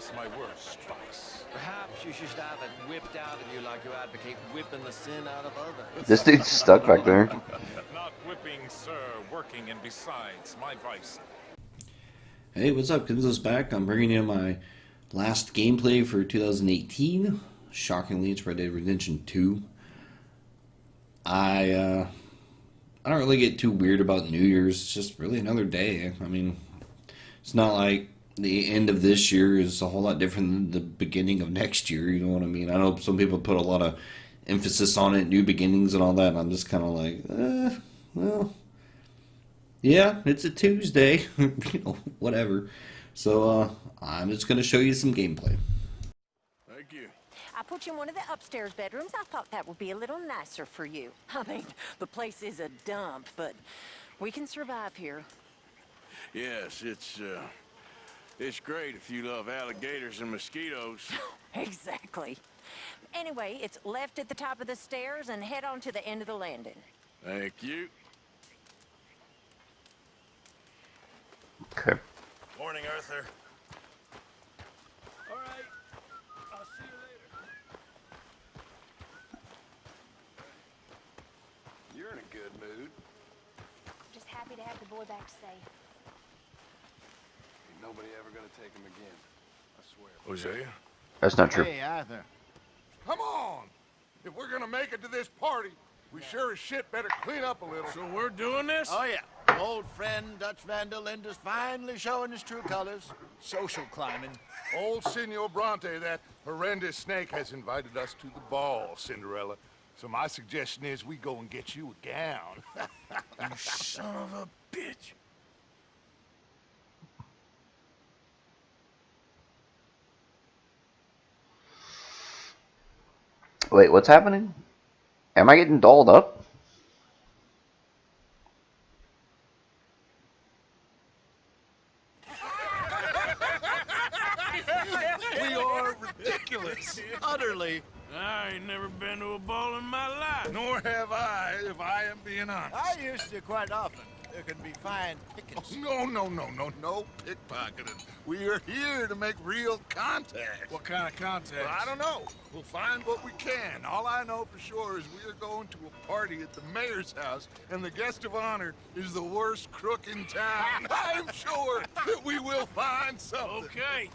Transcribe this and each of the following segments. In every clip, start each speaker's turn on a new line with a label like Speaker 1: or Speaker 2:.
Speaker 1: It's my worst vice.
Speaker 2: Perhaps you should have it whipped out of you like you advocate whipping the sin out of others.
Speaker 3: This dude's stuck back there.
Speaker 1: Not whipping, sir. Working, and besides, my vice.
Speaker 4: Hey, what's up? Kinzo's back. I'm bringing you my last gameplay for 2018. Shockingly, it's Red Dead Redemption 2. I don't really get too weird about New Year's. It's just really another day. I mean, it's not like the end of this year is a whole lot different than the beginning of next year. You know what I mean? I know some people put a lot of emphasis on it, new beginnings and all that. And I'm just kind of like, well, yeah, it's a Tuesday. You know, whatever. So I'm just going to show you some gameplay.
Speaker 1: Thank you.
Speaker 5: I put you in one of the upstairs bedrooms. I thought that would be a little nicer for you. I mean, the place is a dump, but we can survive here.
Speaker 6: Yes, it's great if you love alligators and mosquitoes.
Speaker 5: Exactly. Anyway, it's left at the top of the stairs and head on to the end of the landing.
Speaker 6: Thank you.
Speaker 3: Okay.
Speaker 6: Morning, Arthur. All right. I'll see you later. You're in a good mood.
Speaker 7: Just happy to have the boy back safe.
Speaker 6: Ain't nobody ever gonna take him again. I swear. Hosea?
Speaker 3: That's not true.
Speaker 8: Hey, Arthur.
Speaker 9: Come on! If we're gonna make it to this party, we sure as shit better clean up a little.
Speaker 6: So we're doing this?
Speaker 8: Oh, yeah. Old friend Dutch Van der Linde's finally showing his true colors. Social climbing.
Speaker 9: Old Senor Bronte, that horrendous snake, has invited us to the ball, Cinderella. So my suggestion is we go and get you a gown.
Speaker 6: You son of a bitch.
Speaker 3: Wait, what's happening? Am I getting dolled up?
Speaker 9: We are ridiculous.
Speaker 8: Utterly.
Speaker 6: I ain't never been to a ball in my life.
Speaker 9: Nor have I, if I am being honest.
Speaker 8: I used to quite often. There can be fine pickings.
Speaker 9: No pickpocketing. We are here to make real contact.
Speaker 6: What kind of contact?
Speaker 9: Well, I don't know. We'll find what we can. All I know for sure is we are going to a party at the mayor's house, and the guest of honor is the worst crook in town. I'm sure that we will find something.
Speaker 6: Okay.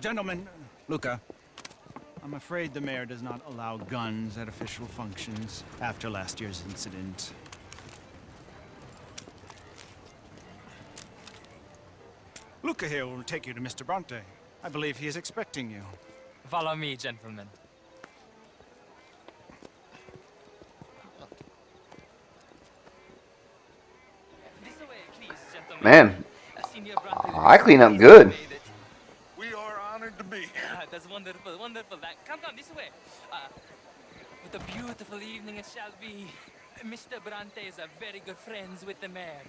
Speaker 10: Gentlemen, Luca, I'm afraid the mayor does not allow guns at official functions after last year's incident. Luca here will take you to Mr. Bronte. I believe he is expecting you.
Speaker 11: Follow me, gentlemen. This way, please, gentlemen.
Speaker 3: Man,
Speaker 11: Senior Bronte,
Speaker 3: I clean up good.
Speaker 9: We are honored to be here.
Speaker 11: That's wonderful, wonderful. Come, this way. What a beautiful evening it shall be. Mr. Bronte is a very good friends with the mayor.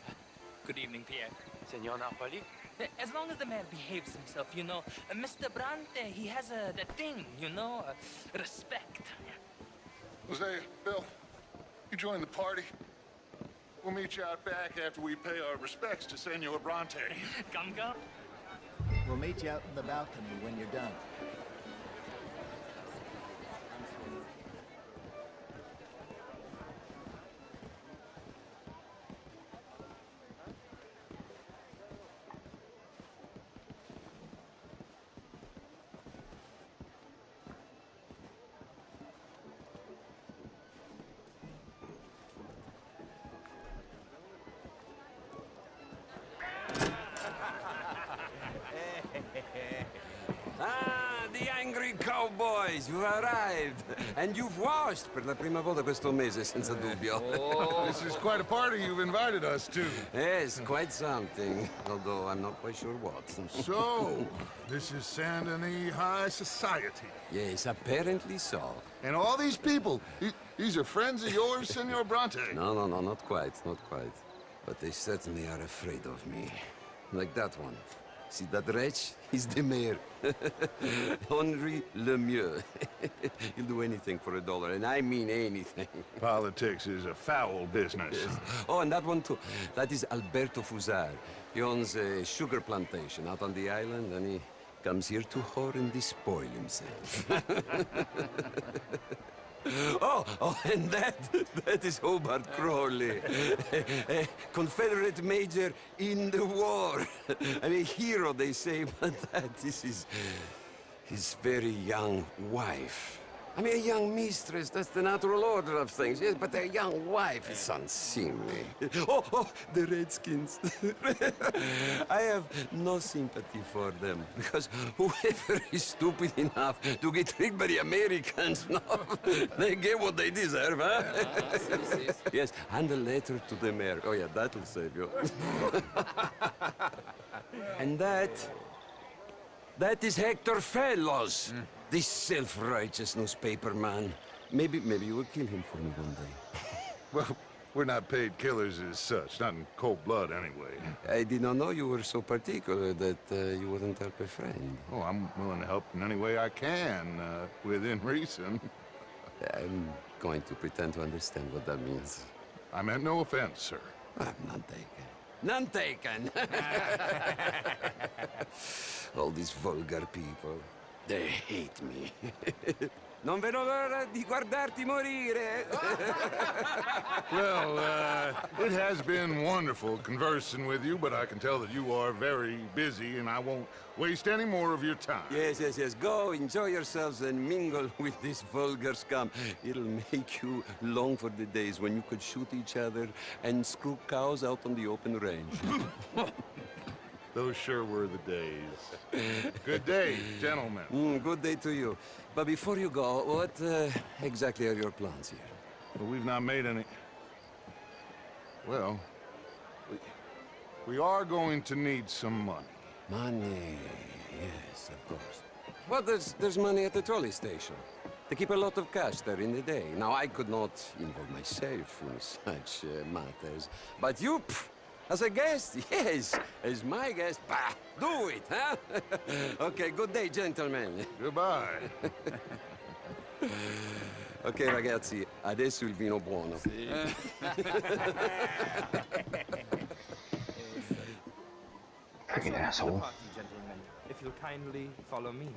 Speaker 11: Good evening, Pierre.
Speaker 2: Senor Napoli?
Speaker 11: As long as the mayor behaves himself, you know. Mr. Bronte, he has that thing, you know, respect.
Speaker 9: Hosea, Bill, you join the party. We'll meet you out back after we pay our respects to Senor Bronte.
Speaker 11: Come.
Speaker 8: We'll meet you out in the balcony when you're done.
Speaker 12: Ah, the angry cowboys, you've arrived. And you've washed per la prima volta questo mese, senza dubbio.
Speaker 9: This is quite a party you've invited us to.
Speaker 12: Yes, quite something. Although I'm not quite sure what.
Speaker 9: So, this is Saint Denis High Society.
Speaker 12: Yes, apparently so.
Speaker 9: And all these people, these are friends of yours, Senor Bronte?
Speaker 12: No, not quite, not quite. But they certainly are afraid of me. Like that one. See that wretch? He's the mayor. Henri Lemieux. He'll do anything for $1, and I mean anything.
Speaker 9: Politics is a foul business.
Speaker 12: Yes. Oh, and that one too. That is Alberto Fusar. He owns a sugar plantation out on the island, and he comes here to whore and despoil himself. Oh, and that is Hobart Crawley, a Confederate major in the war. I mean, a hero, they say, but that is his very young wife. I mean, a young mistress, that's the natural order of things, yes, but a young wife is unseemly. Oh, the Redskins. I have no sympathy for them, because whoever is stupid enough to get tricked by the Americans, no, they get what they deserve, huh? Yes, and a letter to the mayor. Oh, yeah, that'll save you. And that is Hector Fellows. This self-righteous newspaper man. Maybe you will kill him for me one day.
Speaker 9: Well, we're not paid killers as such, not in cold blood anyway.
Speaker 12: I did not know you were so particular that you wouldn't help a friend.
Speaker 9: Oh, I'm willing to help in any way I can, within reason.
Speaker 12: I'm going to pretend to understand what that means.
Speaker 9: I meant no offense, sir.
Speaker 12: None taken. None taken! All these vulgar people. They hate me. Non vedo l'ora di guardarti morire.
Speaker 9: Well, it has been wonderful conversing with you, but I can tell that you are very busy, and I won't waste any more of your time.
Speaker 12: Yes. Go, enjoy yourselves, and mingle with this vulgar scum. It'll make you long for the days when you could shoot each other and screw cows out on the open range.
Speaker 9: Those sure were the days. Good day, gentlemen.
Speaker 12: Good day to you. But before you go, what exactly are your plans here?
Speaker 9: Well, we've not made any... Well, we are going to need some money.
Speaker 12: Money, yes, of course. Well, there's money at the trolley station. They keep a lot of cash there in the day. Now, I could not involve myself in such matters. But you... As a guest? Yes. As my guest? Bah, do it, huh? Okay, good day, gentlemen.
Speaker 9: Goodbye.
Speaker 12: Ok, ragazzi, adesso il vino buono.
Speaker 3: Freaking asshole.
Speaker 13: Gentlemen, if you'll kindly follow me.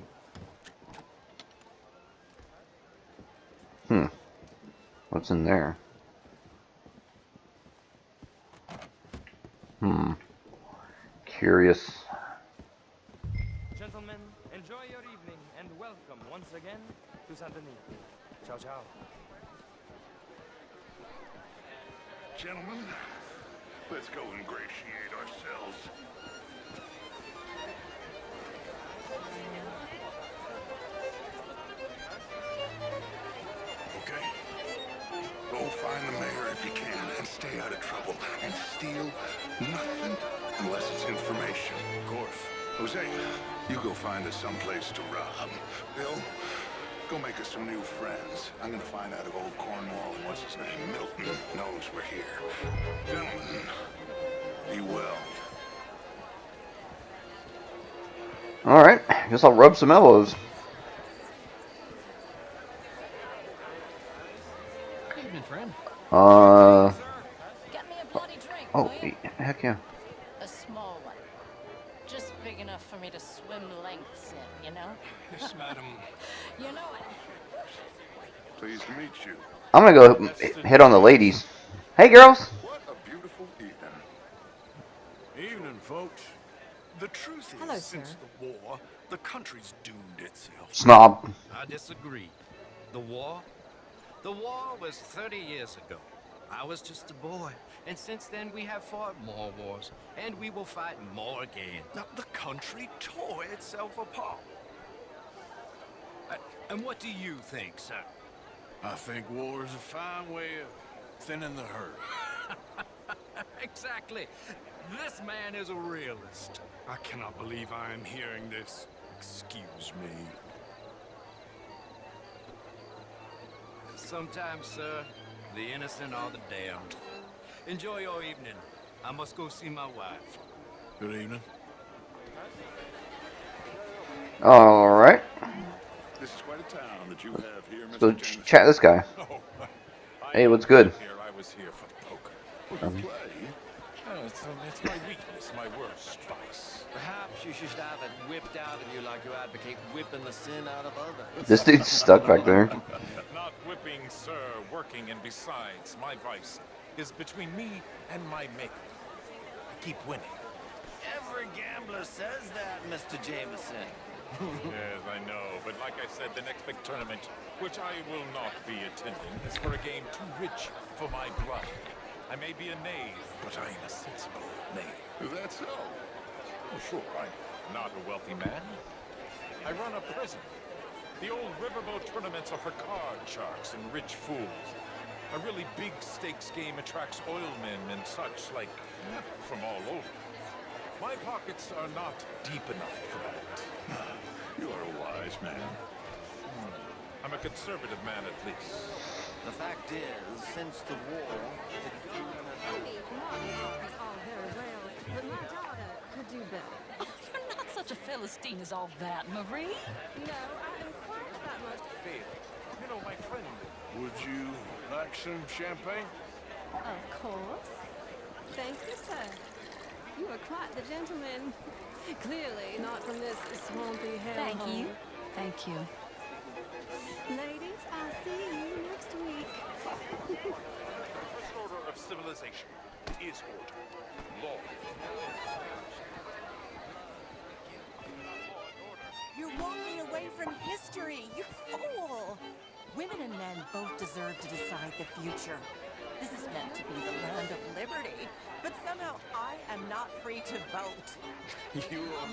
Speaker 3: What's in there? Curious.
Speaker 13: Gentlemen, enjoy your evening and welcome once again to Saint Denis. Ciao, ciao.
Speaker 9: Gentlemen, let's go ingratiate ourselves. Okay. Go find the mayor if you can and stay out of trouble. And steal nothing unless it's information. Of course. Jose, you go find us someplace to rob. Bill, go make us some new friends. I'm gonna find out if old Cornwall and what's his name, Milton, knows we're here. Gentlemen, be well.
Speaker 3: Alright, guess I'll rub some elbows.
Speaker 14: Good evening, friend.
Speaker 3: Oh,
Speaker 7: will you?
Speaker 3: heck yeah.
Speaker 7: A small one. Just big enough for me to swim lengths in, you know?
Speaker 1: Yes, madam.
Speaker 7: You know it.
Speaker 9: Pleased to meet you.
Speaker 3: I'm gonna go hit on the ladies. Hey, girls.
Speaker 9: What a beautiful evening.
Speaker 8: Evening, folks. The truth is,
Speaker 5: Hello,
Speaker 8: since
Speaker 5: sir.
Speaker 8: the war, the country's doomed itself.
Speaker 3: Snob.
Speaker 14: I disagree. The war was 30 years ago. I was just a boy. And since then, we have fought more wars. And we will fight more again.
Speaker 8: Now, the country tore itself apart.
Speaker 14: And what do you think, sir?
Speaker 8: I think war is a fine way of thinning the herd.
Speaker 14: Exactly. This man is a realist.
Speaker 8: I cannot believe I am hearing this. Excuse me.
Speaker 14: Sometimes, sir, the innocent are the damned. Enjoy your evening. I must go see my wife.
Speaker 8: Good evening.
Speaker 3: Alright.
Speaker 9: This is quite a town that you have here, Mr.
Speaker 3: So
Speaker 9: Jameson.
Speaker 3: chat this guy. Hey, what's good?
Speaker 1: I was here for the poker.
Speaker 9: Well, you play.
Speaker 1: Oh, it's my weakness, my worst vice.
Speaker 2: Perhaps you should have it whipped out of you like you advocate whipping the sin out of others.
Speaker 3: This dude's stuck back there.
Speaker 1: Not whipping, sir, working, and besides, my vice is between me and my maker. I keep winning.
Speaker 2: Every gambler says that, Mr. Jameson.
Speaker 1: Yes, I know, but like I said, the next big tournament, which I will not be attending, is for a game too rich for my blood. I may be a knave, but I am a sensible knave.
Speaker 9: Is that so?
Speaker 1: Oh, sure, I'm not a wealthy man. I run a prison. The old riverboat tournaments are for card sharks and rich fools. A really big stakes game attracts oilmen and such, like, from all over. My pockets are not deep enough for that.
Speaker 9: You are a wise man.
Speaker 1: I'm a conservative man, at least.
Speaker 2: The fact is, since the war,
Speaker 7: But my daughter could do better. Oh, you're not such a Philistine as all that, Marie. No, I am quite that much.
Speaker 1: You know, my friend.
Speaker 6: Would you like some champagne?
Speaker 7: Of course. Thank you, sir. You are quite the gentleman. Clearly not from this swampy hellhole. Thank you. Thank you. Ladies, I'll see you next week.
Speaker 1: The first order of civilization is order. Law.
Speaker 5: You're walking away from history, you fool! Women and men both deserve to decide the future. This is meant to be the land of liberty, but somehow I am not free to vote.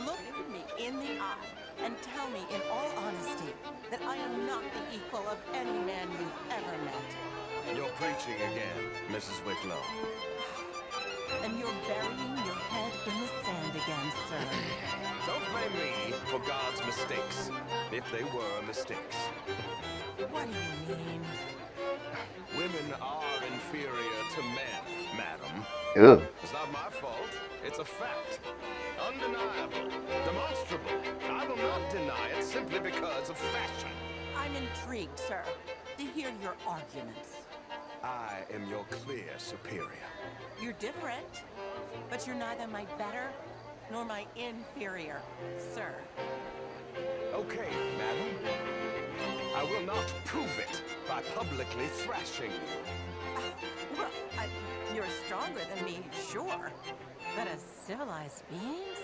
Speaker 5: Look me in the eye and tell me in all honesty that I am not the equal of any man you've ever met.
Speaker 12: You're preaching again, Mrs. Wicklow.
Speaker 5: And you're burying your head in the sand again, sir.
Speaker 12: Don't blame me for God's mistakes, if they were mistakes.
Speaker 5: What do you mean?
Speaker 12: Women are inferior to men, madam.
Speaker 3: Ew.
Speaker 12: It's not my fault. It's a fact. Undeniable. Demonstrable. I will not deny it simply because of fashion.
Speaker 5: I'm intrigued, sir, to hear your arguments.
Speaker 12: I am your clear superior.
Speaker 5: You're different, but you're neither my better nor my inferior, sir.
Speaker 12: Okay, madam. I will not prove it by publicly thrashing you.
Speaker 5: Well, you're stronger than me, sure. But as civilized beings,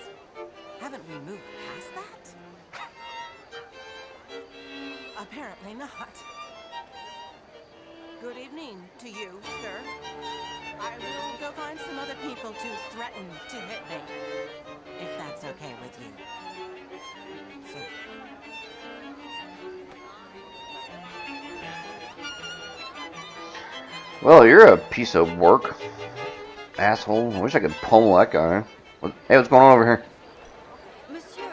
Speaker 5: haven't we moved past that? Apparently not. Good evening to you, sir. I will go find some other people to threaten to hit me, if that's okay with you. Sir.
Speaker 3: Well, you're a piece of work. Asshole. I wish I could pummel that guy. Hey, what's going on over here?
Speaker 5: Monsieur.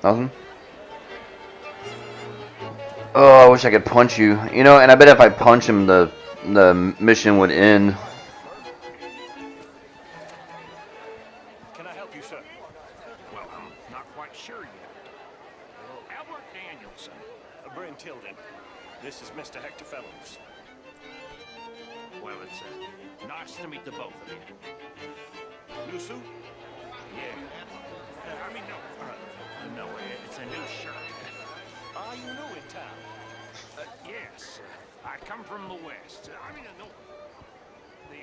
Speaker 3: Nothing? Oh, I wish I could punch you. You know, and I bet if I punch him, the mission would end.
Speaker 10: Can I help you, sir? Well, I'm not quite sure yet. Albert Danielson. Bryn Tilden. This is Mr. Hector Fellows. Well, it's nice to meet the both of you. New suit? Yeah. I mean, no, it's a new shirt. Are you new in town? Yes. I come from the west. I mean, the north. The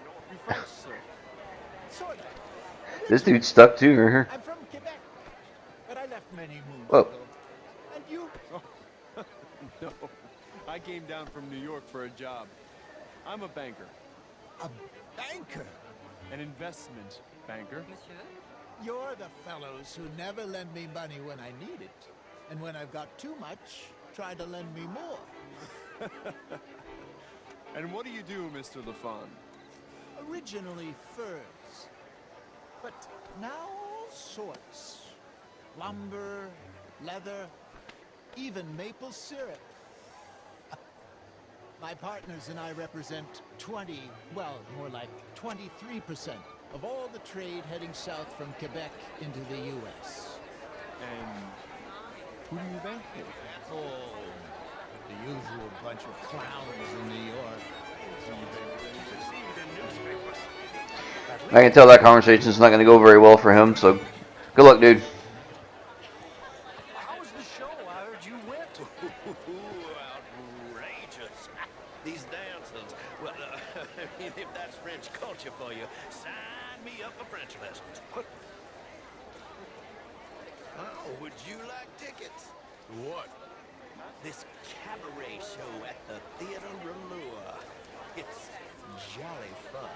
Speaker 10: north. You French, sir?
Speaker 8: Sort of.
Speaker 3: This dude's stuck too, right here.
Speaker 8: I'm from Quebec, but I left many moons
Speaker 3: Whoa.
Speaker 8: ago. And you?
Speaker 15: No, I came down from New York for a job. I'm a banker.
Speaker 8: A banker?
Speaker 15: An investment banker.
Speaker 7: Monsieur?
Speaker 8: You're the fellows who never lend me money when I need it. And when I've got too much, try to lend me more.
Speaker 15: And what do you do, Mr. LaFawn?
Speaker 8: Originally furs, but now all sorts. Lumber, leather, even maple syrup. My partners and I represent 20, well, more like 23% of all the trade heading south from Quebec into the U.S.
Speaker 15: And who do you bank with?
Speaker 8: Oh, the usual bunch of clowns in New York.
Speaker 3: I can tell that conversation's not going to go very well for him, so good luck, dude.
Speaker 14: How was the show? I heard you went. Outrageous. These dancers. Well, if that's French culture for you, sign me up for French lessons. Oh, would you like tickets?
Speaker 6: What?
Speaker 14: This cabaret show at the Theatre Ralour. It's jolly fun.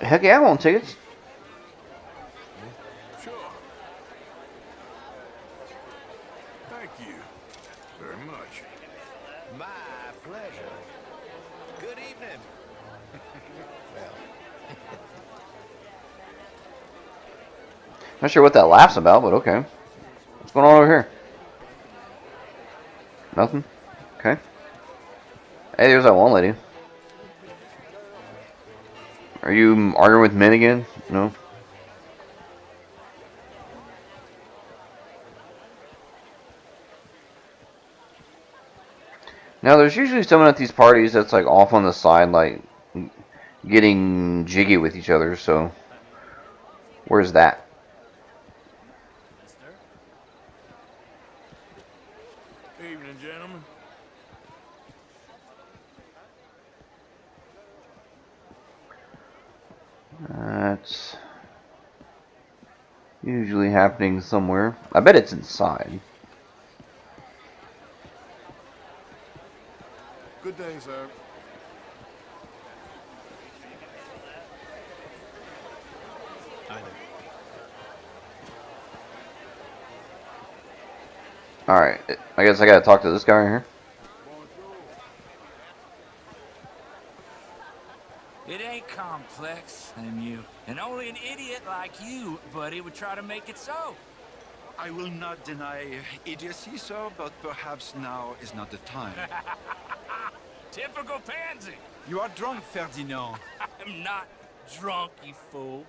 Speaker 3: Heck yeah, I want tickets.
Speaker 6: Sure. Thank you very much.
Speaker 14: My pleasure. Good evening. Well.
Speaker 3: Not sure what that laugh's about, but okay. What's going on over here? Nothing? Okay. Hey, there's that one lady. Are you arguing with men again? No? Now, there's usually someone at these parties that's like off on the side, like getting jiggy with each other, so where's that?
Speaker 6: Evening, gentlemen.
Speaker 3: That's usually happening somewhere. I bet it's inside.
Speaker 9: Good day, sir.
Speaker 3: Alright, I guess I gotta talk to this guy right here.
Speaker 16: It ain't complex, MU. And only an idiot like you, buddy, would try to make it so.
Speaker 17: I will not deny idiocy, sir, but perhaps now is not the time.
Speaker 16: Typical pansy.
Speaker 17: You are drunk, Ferdinand.
Speaker 16: I'm not drunk, you fool.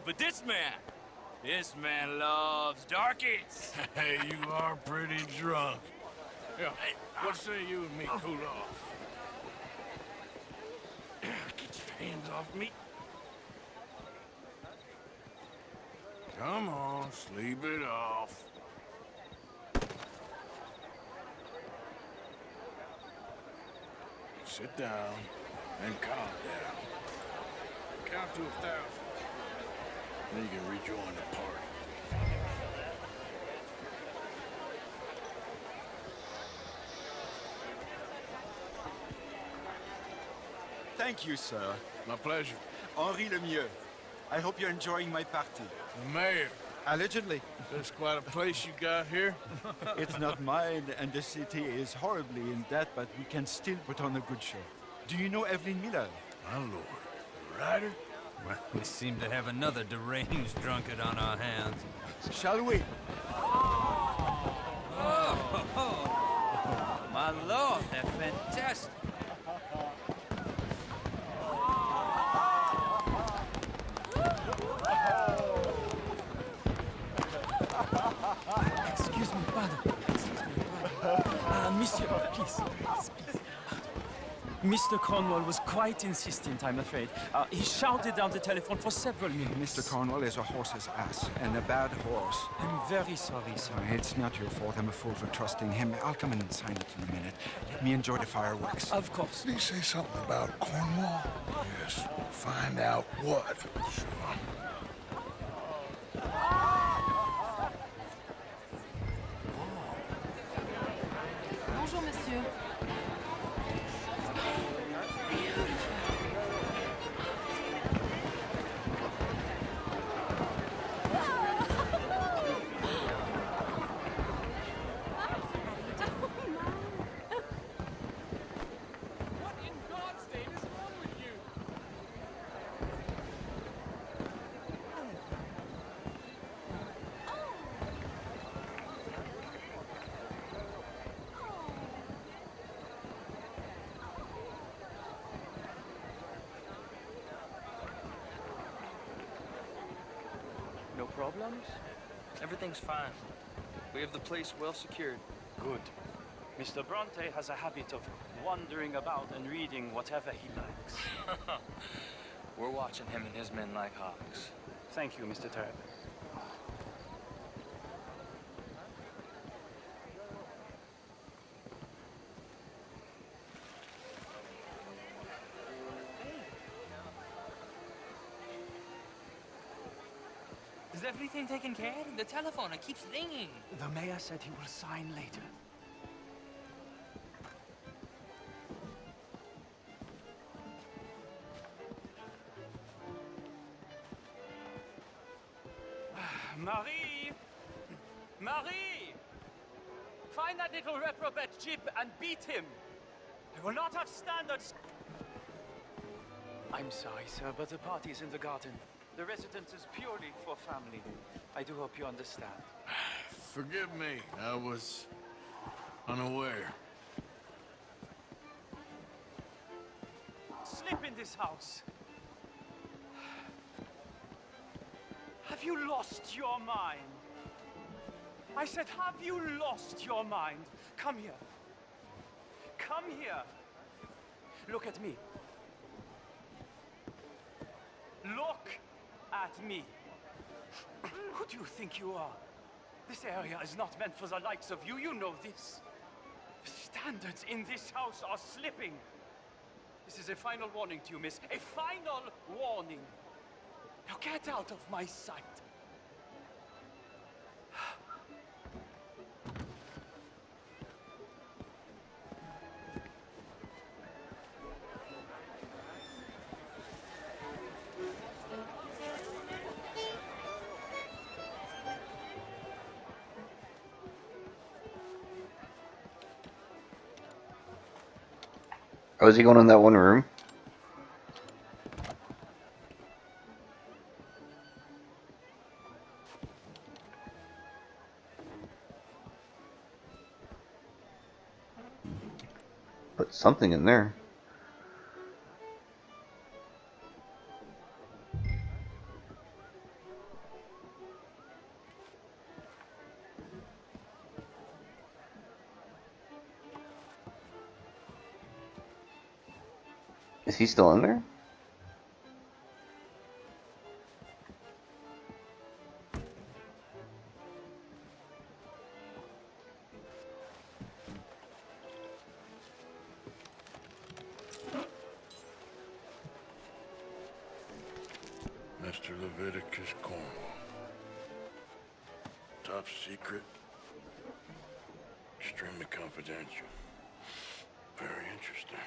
Speaker 16: But this man loves darkies.
Speaker 6: Hey, you are pretty drunk. Yeah, what say you and me cool off?
Speaker 16: Get your hands off me.
Speaker 6: Come on, sleep it off. Sit down and calm down. Count to 1,000. Then you can rejoin the party.
Speaker 17: Thank you, sir.
Speaker 6: My pleasure.
Speaker 17: Henri Lemieux. I hope you're enjoying my party.
Speaker 6: The mayor.
Speaker 17: Allegedly.
Speaker 6: That's quite a place you got here.
Speaker 17: It's not mine, and the city is horribly in debt, but we can still put on a good show. Do you know Evelyn Miller?
Speaker 6: My lord. The writer?
Speaker 16: Well, we seem to have another deranged drunkard on our hands.
Speaker 17: Shall we?
Speaker 16: Oh, my lord, they're fantastic.
Speaker 11: Excuse me, pardon. Monsieur, please. Mr. Cornwall was quite insistent, I'm afraid. He shouted down the telephone for several minutes.
Speaker 17: Mr. Cornwall is a horse's ass, and a bad horse.
Speaker 11: I'm very sorry, sir.
Speaker 17: It's not your fault. I'm a fool for trusting him. I'll come in and sign it in a minute. Let me enjoy the fireworks.
Speaker 11: Of course.
Speaker 9: Did he say something about Cornwall?
Speaker 6: Yes. Find out what. Sure.
Speaker 7: Bonjour, monsieur.
Speaker 13: problems? Everything's fine. We have the place well secured.
Speaker 18: Good. Mr. Bronte has a habit of wandering about and reading whatever he likes.
Speaker 13: We're watching him and his men like hawks.
Speaker 18: Thank you, Mr. Turb.
Speaker 11: Is everything taken care of? The telephone, it keeps ringing.
Speaker 18: The mayor said he will sign later. Marie! Marie! Find that little reprobate Jip and beat him. I will not have standards. I'm sorry, sir, but the party is in the garden. The residence is purely for family. I do hope you understand.
Speaker 6: Forgive me, I was unaware.
Speaker 18: Slip in this house. Have you lost your mind? I said, have you lost your mind? Come here. Come here. Look at me. Look at me. Who do you think you are? This area is not meant for the likes of you. You know this. The standards in this house are slipping. This is a final warning to you, miss. A final warning. Now get out of my sight.
Speaker 3: Oh, is he going in that one room? Put something in there. Is he still in there?
Speaker 6: Mr. Leviticus Cornwall. Top secret. Extremely confidential. Very interesting.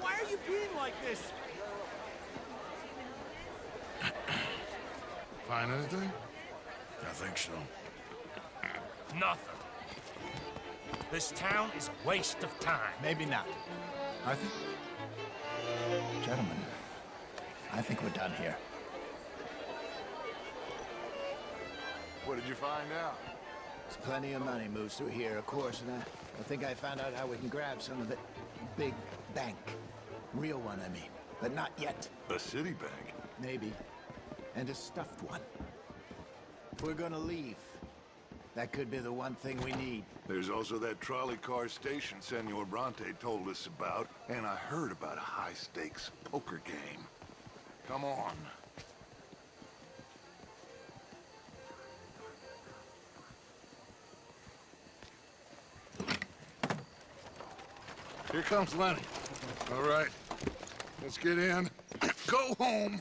Speaker 10: Why are you being like this?
Speaker 6: Find anything? I think so.
Speaker 10: Nothing. This town is a waste of time.
Speaker 8: Maybe not. Arthur? Gentlemen, I think we're done here.
Speaker 9: What did you find out?
Speaker 8: There's plenty of money moves through here, of course, and I think I found out how we can grab some of it. Big bank. Real one, I mean. But not yet.
Speaker 9: A city bank?
Speaker 8: Maybe. And a stuffed one. If we're gonna leave, that could be the one thing we need.
Speaker 9: There's also that trolley car station Senor Bronte told us about, and I heard about a high-stakes poker game. Come on. Here comes Lenny. All right, let's get in. Go home.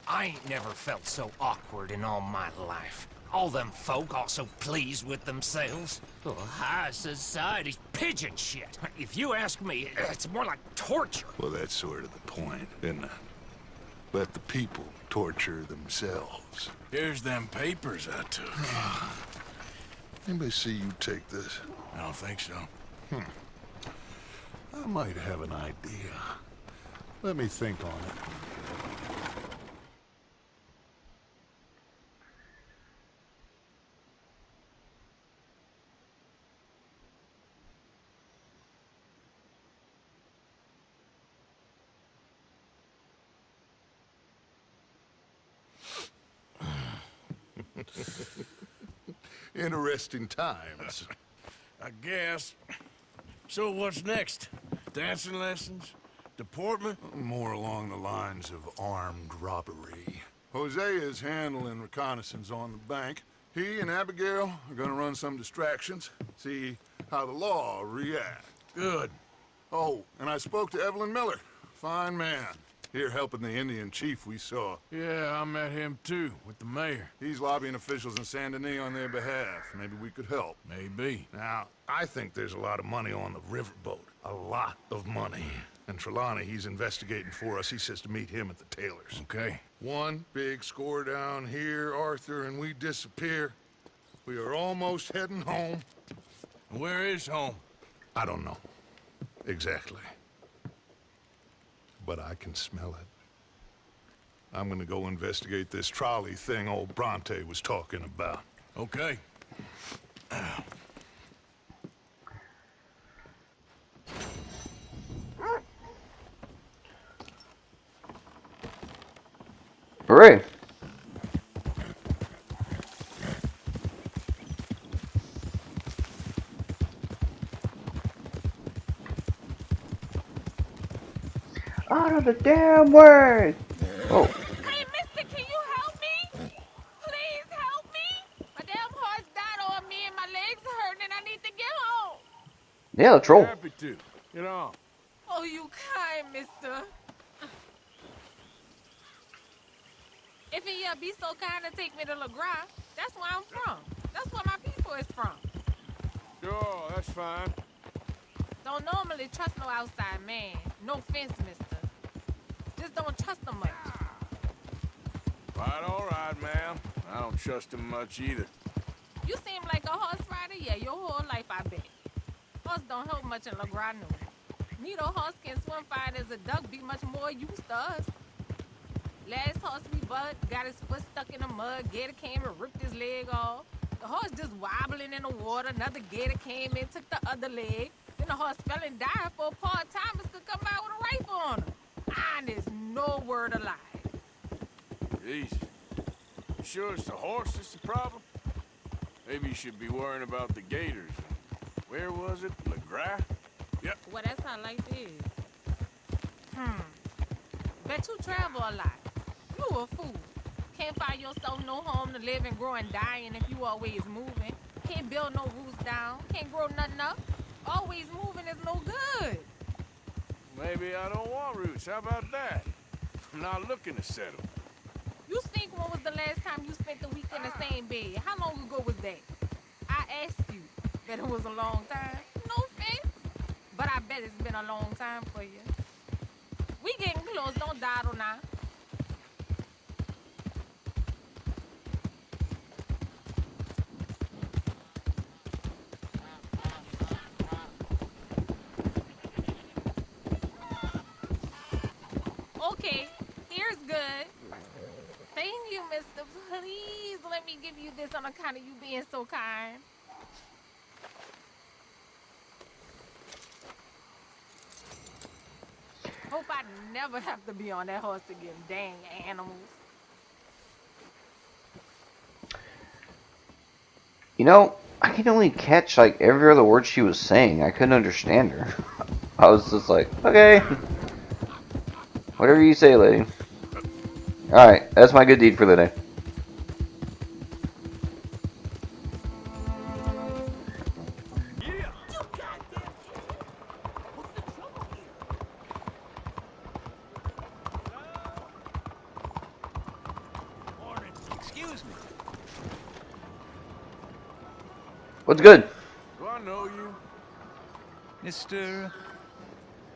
Speaker 10: I ain't never felt so awkward in all my life. All them folk all so pleased with themselves. Oh, high society's pigeon shit. If you ask me, it's more like torture.
Speaker 9: Well, that's sort of the point, isn't it? Let the people torture themselves.
Speaker 6: Here's them papers I took. Anybody see you take this? I don't think so. I might have an idea. Let me think on it. Interesting times.
Speaker 9: I guess. So what's next? Dancing lessons? Deportment?
Speaker 6: More along the lines of armed robbery. Hosea is handling reconnaissance on the bank. He and Abigail are gonna run some distractions, see how the law reacts.
Speaker 9: Good.
Speaker 6: Oh, and I spoke to Evelyn Miller. Fine man. Here helping the Indian chief we saw.
Speaker 9: Yeah, I met him too, with the mayor.
Speaker 6: He's lobbying officials in Saint Denis on their behalf. Maybe we could help.
Speaker 9: Maybe.
Speaker 6: Now, I think there's a lot of money on the riverboat. A lot of money. And Trelawney, he's investigating for us. He says to meet him at the Taylor's.
Speaker 9: Okay.
Speaker 6: One big score down here, Arthur, and we disappear. We are almost heading home.
Speaker 9: Where is home?
Speaker 6: I don't know. Exactly. But I can smell it. I'm gonna go investigate this trolley thing old Bronte was talking about.
Speaker 9: Okay.
Speaker 3: Hooray! Out of the damn way! Oh.
Speaker 19: Hey, mister, can you help me? Please help me. My damn horse died on me and my legs are hurting and I need to get home.
Speaker 3: Yeah, the troll.
Speaker 9: Happy to. Get on.
Speaker 19: Oh, you kind, mister. If you be so kind to take me to LeGras, that's where I'm from. That's where my people is from.
Speaker 9: Sure, that's fine.
Speaker 19: Don't normally trust no outside man. No offense, mister. Just don't trust him much.
Speaker 9: All right, ma'am. I don't trust him much either.
Speaker 19: You seem like a horse rider, yeah, your whole life, I bet. Horse don't help much in LeGras, no. Neither horse can swim fine as a duck, be much more used to us. Last horse we bought got his foot stuck in the mud, gator came and ripped his leg off. The horse just wobbling in the water, another gator came in, took the other leg. Then the horse fell and died for part-timers could come out with a rifle on him. Honest, no word of lie.
Speaker 9: Easy. You sure it's the horse that's the problem? Maybe you should be worrying about the gators. Where was it? LeGras? Yep.
Speaker 19: Well, that's how life is. Bet you travel a lot. You a fool. Can't find yourself no home to live and grow and dying if you always moving. Can't build no roots down. Can't grow nothing up. Always moving is no good.
Speaker 9: Maybe I don't want roots. How about that? I'm not looking to settle.
Speaker 19: You think when was the last time you spent the week in the same bed? How long ago was that? I asked you. Bet it was a long time. No offense. But I bet it's been a long time for you. We getting close. Don't dawdle now. Okay, here's good. Thank you, mister. Please let me give you this on account of you being so kind. Hope I never have to be on that horse again, dang animals.
Speaker 3: You know, I could only catch like every other word she was saying. I couldn't understand her. I was just like, okay. Whatever you say, lady. Alright, that's my good deed for the day.
Speaker 16: Excuse me.
Speaker 3: What's good?
Speaker 9: Do I know you?
Speaker 16: Mr.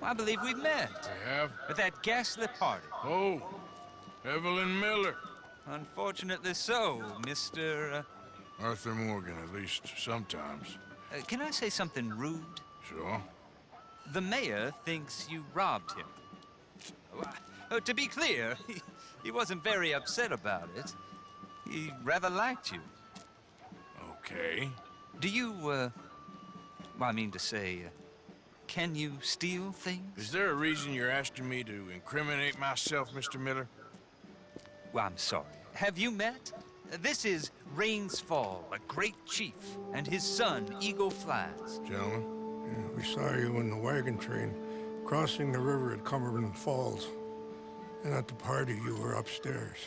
Speaker 16: I believe we've met.
Speaker 9: We have?
Speaker 16: At that ghastly party.
Speaker 9: Oh, Evelyn Miller.
Speaker 16: Unfortunately so, Mr.
Speaker 9: Arthur Morgan, at least sometimes.
Speaker 14: Can I say something rude?
Speaker 9: Sure.
Speaker 14: The mayor thinks you robbed him. To be clear, he wasn't very upset about it. He rather liked you.
Speaker 9: Okay.
Speaker 14: Do you, well, I mean to say, can you steal things?
Speaker 9: Is there a reason you're asking me to incriminate myself, Mr. Miller?
Speaker 14: Well, I'm sorry. Have you met? This is Rains Fall, a great chief, and his son, Eagle Flies.
Speaker 9: Gentlemen?
Speaker 20: Yeah, we saw you in the wagon train crossing the river at Cumberland Falls. And at the party, you were upstairs.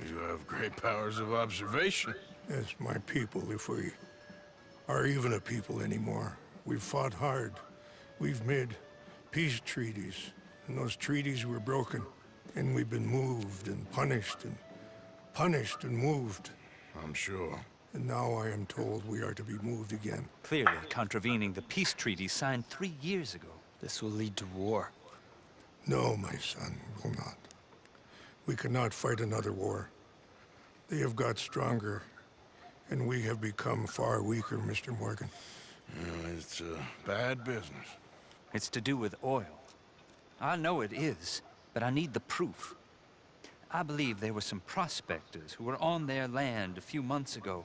Speaker 9: You have great powers of observation.
Speaker 20: Yes, my people, if we are even a people anymore. We've fought hard. We've made peace treaties, and those treaties were broken. And we've been moved and punished and moved.
Speaker 9: I'm sure.
Speaker 20: And now I am told we are to be moved again.
Speaker 14: Clearly contravening the peace treaty signed 3 years ago.
Speaker 15: This will lead to war.
Speaker 20: No, my son, will not. We cannot fight another war. They have got stronger, and we have become far weaker, Mr. Morgan.
Speaker 9: It's bad business.
Speaker 14: It's to do with oil. I know it is, but I need the proof. I believe there were some prospectors who were on their land a few months ago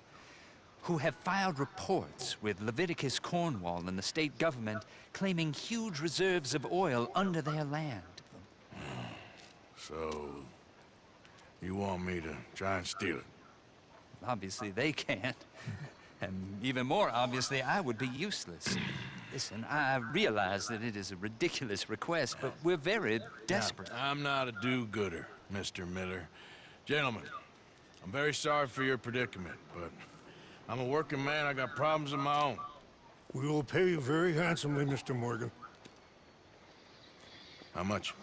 Speaker 14: who have filed reports with Leviticus Cornwall and the state government claiming huge reserves of oil under their land.
Speaker 9: So, you want me to try and steal it?
Speaker 14: Obviously they can't. And even more obviously, I would be useless. Listen, I realize that it is a ridiculous request, but we're very desperate.
Speaker 9: Now, I'm not a do-gooder, Mr. Miller. Gentlemen, I'm very sorry for your predicament, but I'm a working man. I got problems of my own.
Speaker 20: We will pay you very handsomely, Mr. Morgan.
Speaker 9: How much?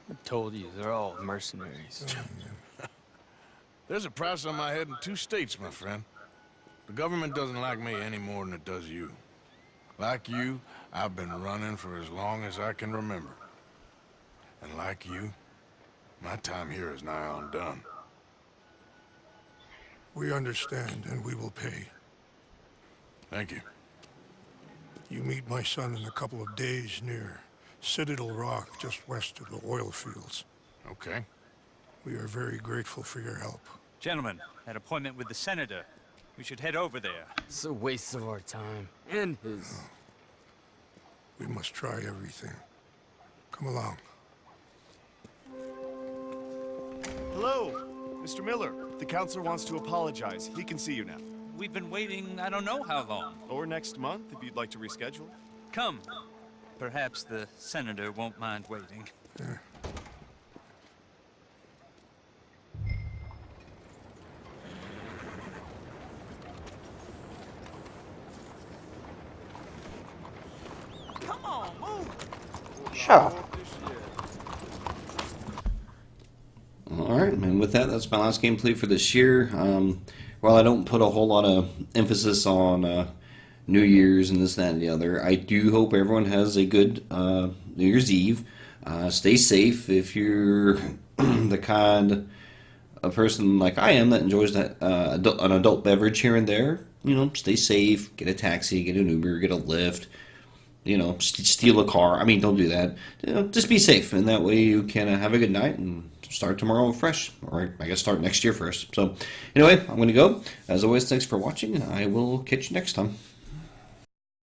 Speaker 15: I told you, they're all mercenaries.
Speaker 9: There's a price on my head in 2 states, my friend. The government doesn't like me any more than it does you. Like you, I've been running for as long as I can remember. And like you, my time here is nigh on done.
Speaker 20: We understand, and we will pay.
Speaker 9: Thank you.
Speaker 20: You meet my son in a couple of days near Citadel Rock, just west of the oil fields.
Speaker 9: Okay.
Speaker 20: We are very grateful for your help.
Speaker 14: Gentlemen, that appointment with the senator. We should head over there.
Speaker 15: It's a waste of our time. And his.
Speaker 20: We must try everything. Come along.
Speaker 21: Hello, Mr. Miller. The counselor wants to apologize. He can see you now.
Speaker 14: We've been waiting I don't know how long.
Speaker 21: Or next month, if you'd like to reschedule.
Speaker 14: Come. Perhaps the senator won't mind waiting.
Speaker 20: Yeah.
Speaker 5: Come on, move!
Speaker 3: Shut up.
Speaker 4: Alright, and with that, that's my last gameplay for this year. While I don't put a whole lot of emphasis on New Year's and this, that, and the other, I do hope everyone has a good New Year's Eve. Stay safe if you're the kind of person like I am that enjoys that an adult beverage here and there. You know, stay safe, get a taxi, get an Uber, get a Lyft. You know, steal a car. I mean, don't do that. You know, just be safe, and that way you can have a good night and start tomorrow fresh. Or I guess start next year first. So, anyway, I'm going to go. As always, thanks for watching, and I will catch you next time.